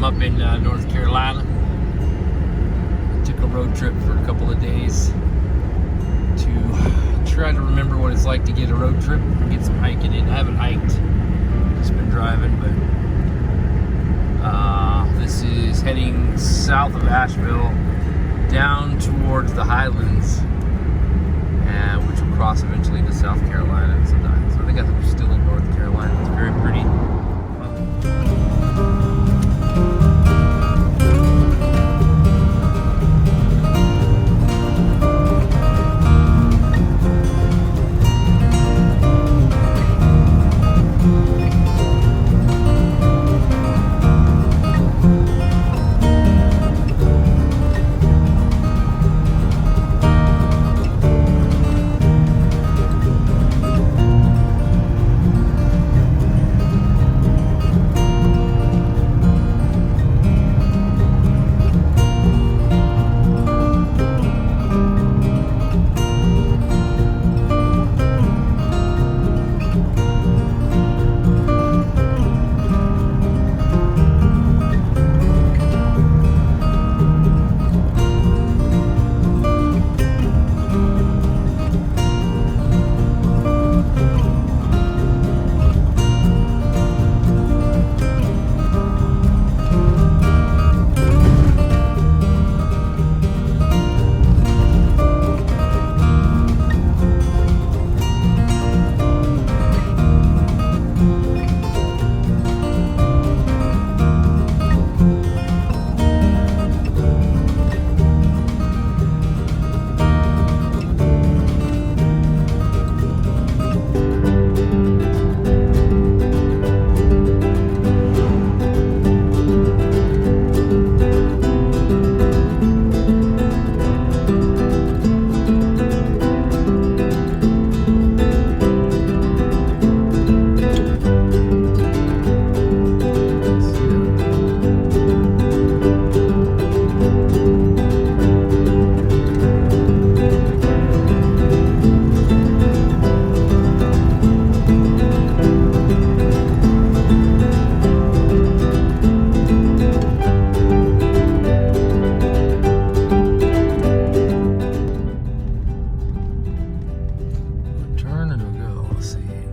I'm up in North Carolina. I took a road trip for a couple of days to try to remember what it's like to get a road trip and get some hiking in. I haven't hiked, just been driving, but this is heading south of Asheville down towards the Highlands, which will cross eventually to South Carolina. So I think I'm still in North Carolina. It's very pretty.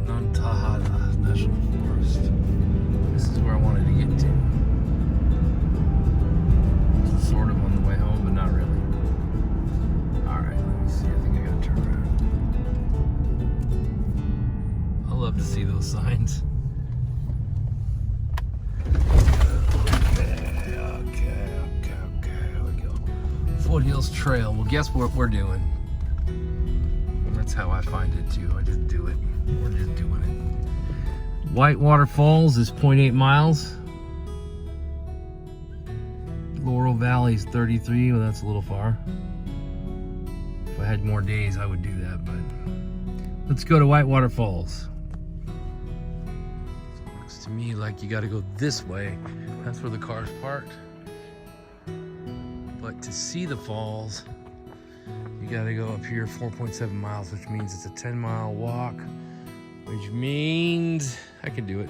Nantahala National Forest. This is where I wanted to get to. It's sort of on the way home, but not really. Alright, let me see. I think I gotta turn around. I love to see those signs. Okay. Here we go. Foothills Trail. Well, guess what we're doing? That's how I find it too. I just do it. We're just doing it. Whitewater Falls is 0.8 miles. Laurel Valley is 33. Well, that's a little far. If I had more days, I would do that, but let's go to Whitewater Falls. It looks to me like you got to go this way. That's where the car's parked. But to see the falls, you gotta go up here 4.7 miles, which means it's a 10-mile walk, which means I can do it.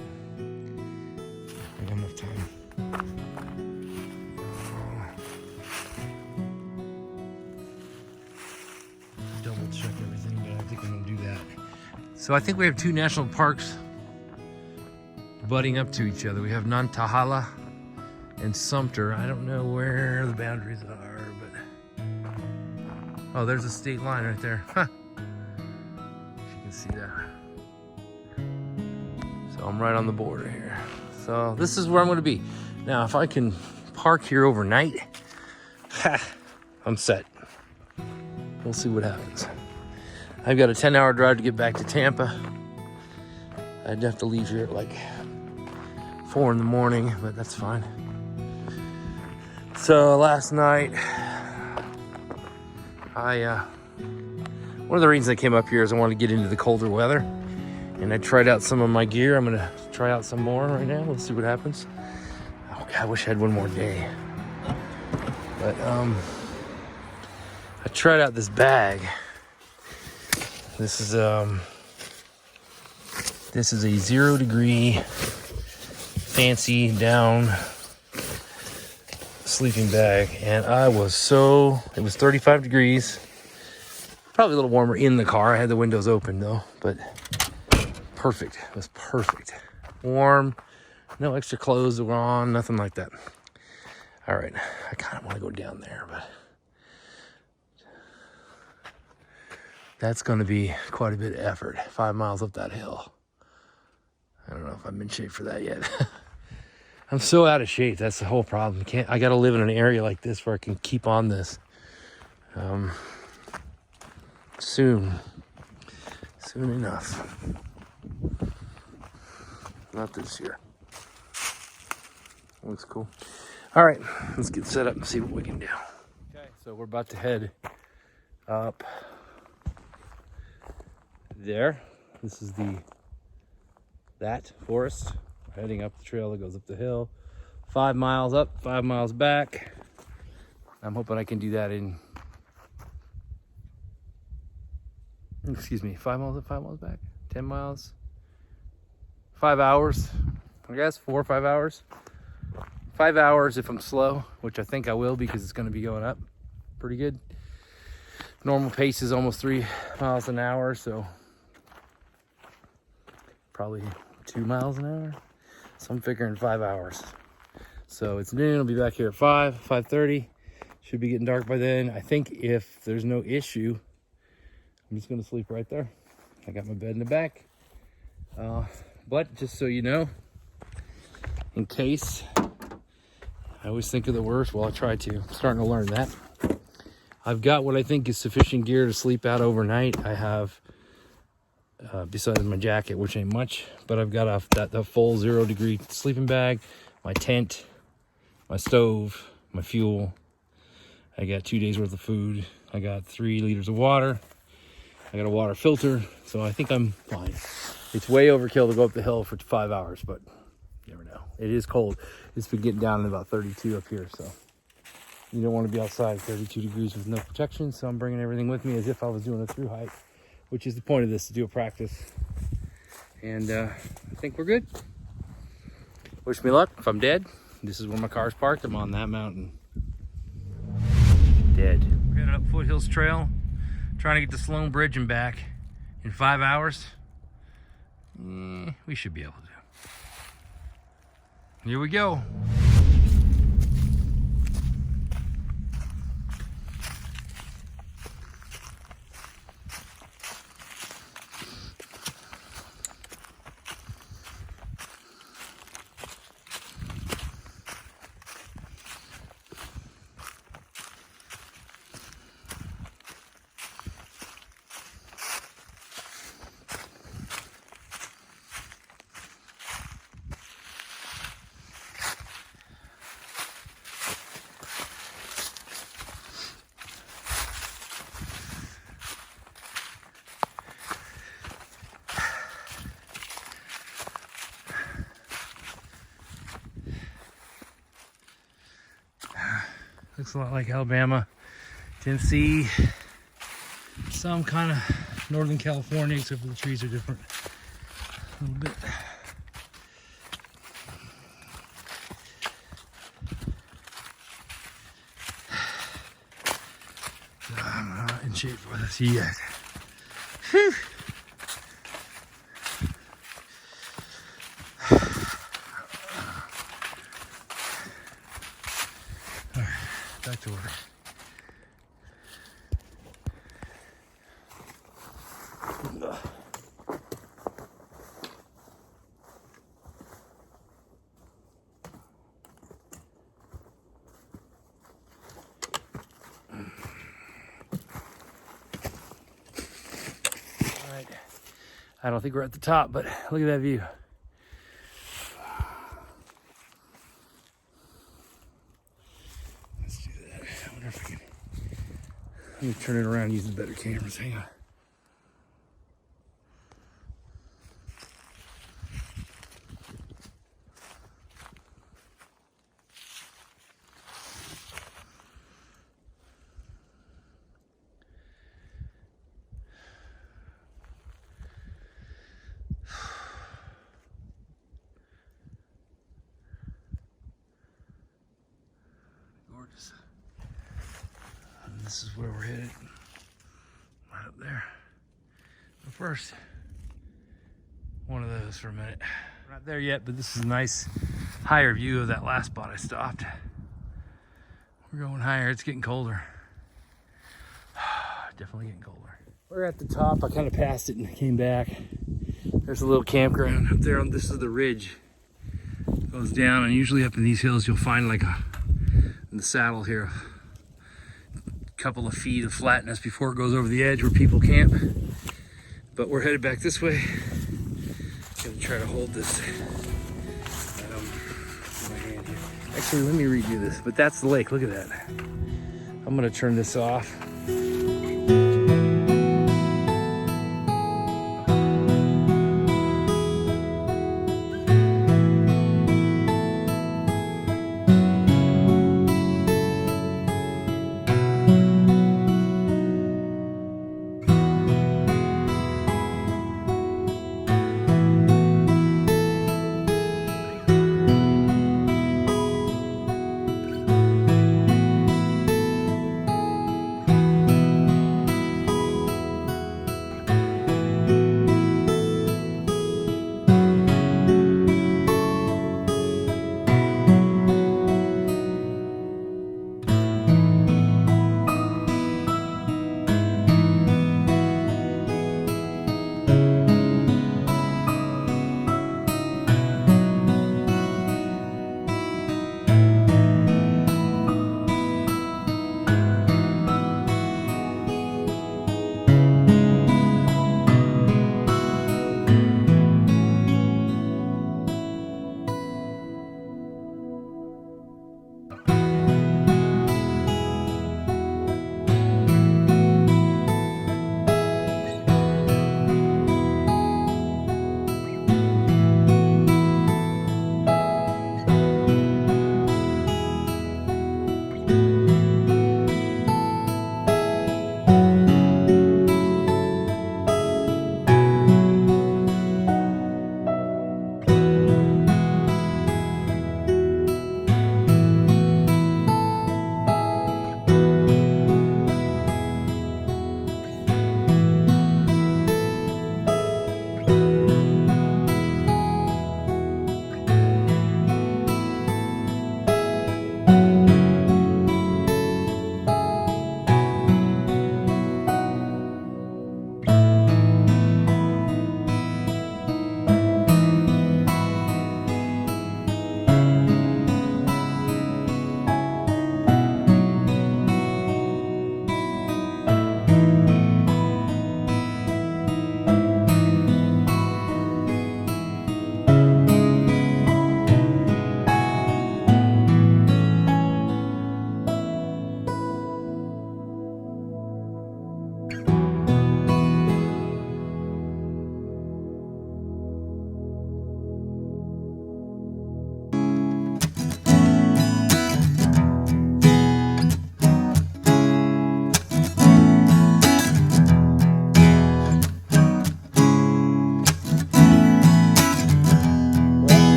I got enough time. Double check everything, but I think I'm gonna do that. So I think we have two national parks butting up to each other. We have Nantahala and Sumter. I don't know where the boundaries are. Oh, there's a state line right there. Huh. If you can see that. So I'm right on the border here. So this is where I'm gonna be. Now, if I can park here overnight, I'm set. We'll see what happens. I've got a 10-hour drive to get back to Tampa. I'd have to leave here at like 4 in the morning, but that's fine. So last night, one of the reasons I came up here is I wanted to get into the colder weather, and I tried out some of my gear. I'm gonna try out some more right now. Let's see what happens. Oh God, I wish I had one more day. But I tried out this bag. This is a 0 degree fancy down sleeping bag, and it was 35 degrees. Probably a little warmer in the car. I had the windows open though, but perfect. It was perfect. Warm, no extra clothes that were on, nothing like that. All right, I kind of want to go down there, but that's going to be quite a bit of effort. 5 miles up that hill. I don't know if I'm in shape for that yet. I'm so out of shape. That's the whole problem. I got to live in an area like this where I can keep on this. Soon enough. Not this year. Looks cool. All right, let's get set up and see what we can do. Okay, so we're about to head up there. This is that forest. We're heading up the trail that goes up the hill. 5 miles up, 5 miles back. I'm hoping I can do that in, 5 miles up, 5 miles back, 10 miles, 5 hours, I guess, 4 or 5 hours. 5 hours if I'm slow, which I think I will because it's going to be going up pretty good. Normal pace is almost 3 miles an hour, so probably 2 miles an hour. So I'm figuring 5 hours. So it's noon, I'll be back here at 5:30. Should be getting dark by then. I think if there's no issue, I'm just gonna sleep right there. I got my bed in the back. But just so you know, in case, I always think of the worst. Well, I try to. I'm starting to learn that. I've got what I think is sufficient gear to sleep out overnight. I have, besides my jacket, which ain't much, but I've got the full 0 degree sleeping bag, my tent, my stove, my fuel. I got 2 days worth of food. I got 3 liters of water. I got a water filter, so I think I'm fine. It's way overkill to go up the hill for 5 hours, but you never know. It is cold. It's been getting down to about 32 up here, so you don't want to be outside at 32 degrees with no protection, so I'm bringing everything with me as if I was doing a through hike, which is the point of this, to do a practice. And I think we're good. Wish me luck. If I'm dead, this is where my car's parked. I'm on that mountain. Dead. We're headed up Foothills Trail, trying to get to Sloan Bridge and back in 5 hours. We should be able to. Here we go. Looks a lot like Alabama, Tennessee, some kind of Northern California, except for the trees are different a little bit. I'm not in shape for this yet. Whew. All right, back to work. I don't think we're at the top, but look at that view. Let's do that. I wonder if I can. Let me turn it around using better cameras. Hang on. this is where we're headed. Right up there. But first, one of those for a minute. We're not there yet, but this is a nice higher view of that last spot I stopped. We're going higher, it's getting colder. Definitely getting colder. We're at the top. I kind of passed it and came back. There's a little campground up there. This is the ridge. It goes down, and usually up in these hills you'll find like in the saddle here, a couple of feet of flatness before it goes over the edge where people camp. But we're headed back this way. Gonna try to hold this in my hand here. Actually, let me redo this. But that's the lake. Look at that. I'm gonna turn this off.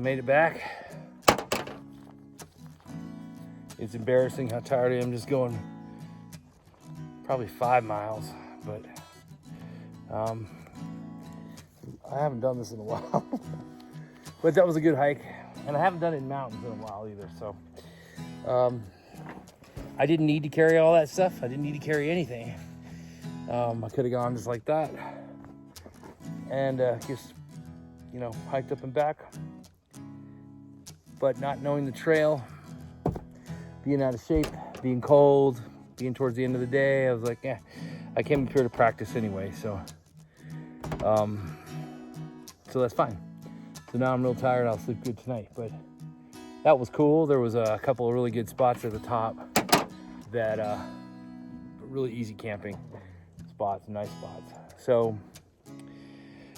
Made it back. It's embarrassing how tired I am just going probably 5 miles, but I haven't done this in a while. But that was a good hike, and I haven't done it in mountains in a while either, so I didn't need to carry all that stuff. I didn't need to carry anything. I could have gone just like that and just, you know, hiked up and back. But not knowing the trail, being out of shape, being cold, being towards the end of the day, I was like, yeah, I came up here to practice anyway, so that's fine. So now I'm real tired, I'll sleep good tonight. But that was cool. There was a couple of really good spots at the top that really easy camping spots, nice spots. So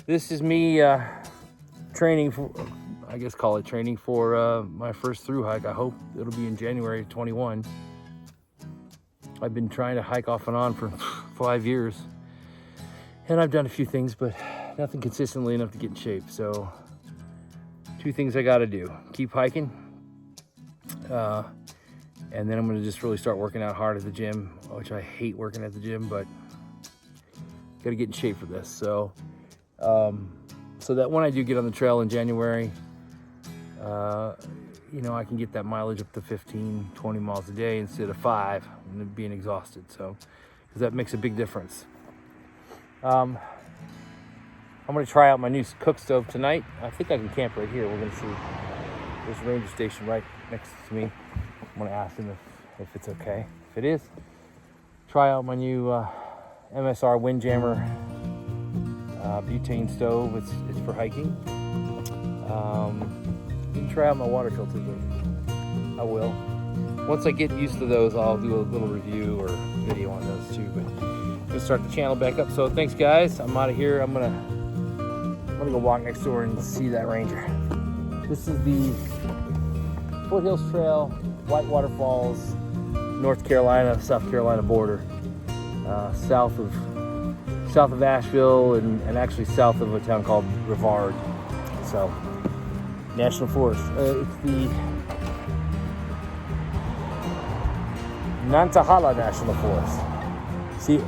this is me training for, I guess call it training for my first through hike. I hope it'll be in January 21. I've been trying to hike off and on for 5 years, and I've done a few things, but nothing consistently enough to get in shape. So 2 things I gotta do: keep hiking And then I'm gonna just really start working out hard at the gym, which I hate working at the gym, but gotta get in shape for this. So, so that when I do get on the trail in January, you know, I can get that mileage up to 15, 20 miles a day instead of 5 and being exhausted. So, because that makes a big difference. I'm gonna try out my new cook stove tonight. I think I can camp right here. We're gonna see. There's a ranger station right next to me. I'm gonna ask him if it's okay. If it is, try out my new MSR Windjammer butane stove. It's for hiking. You can try out my water filter, but I will. Once I get used to those, I'll do a little review or video on those too. But I'm gonna start the channel back up. So thanks, guys. I'm out of here. I'm gonna go walk next door and see that ranger. This is the Foothills Trail, Whitewater Falls, North Carolina, South Carolina border, south of Asheville and actually south of a town called Brevard. So, National Forest. It's the Nantahala National Forest. See,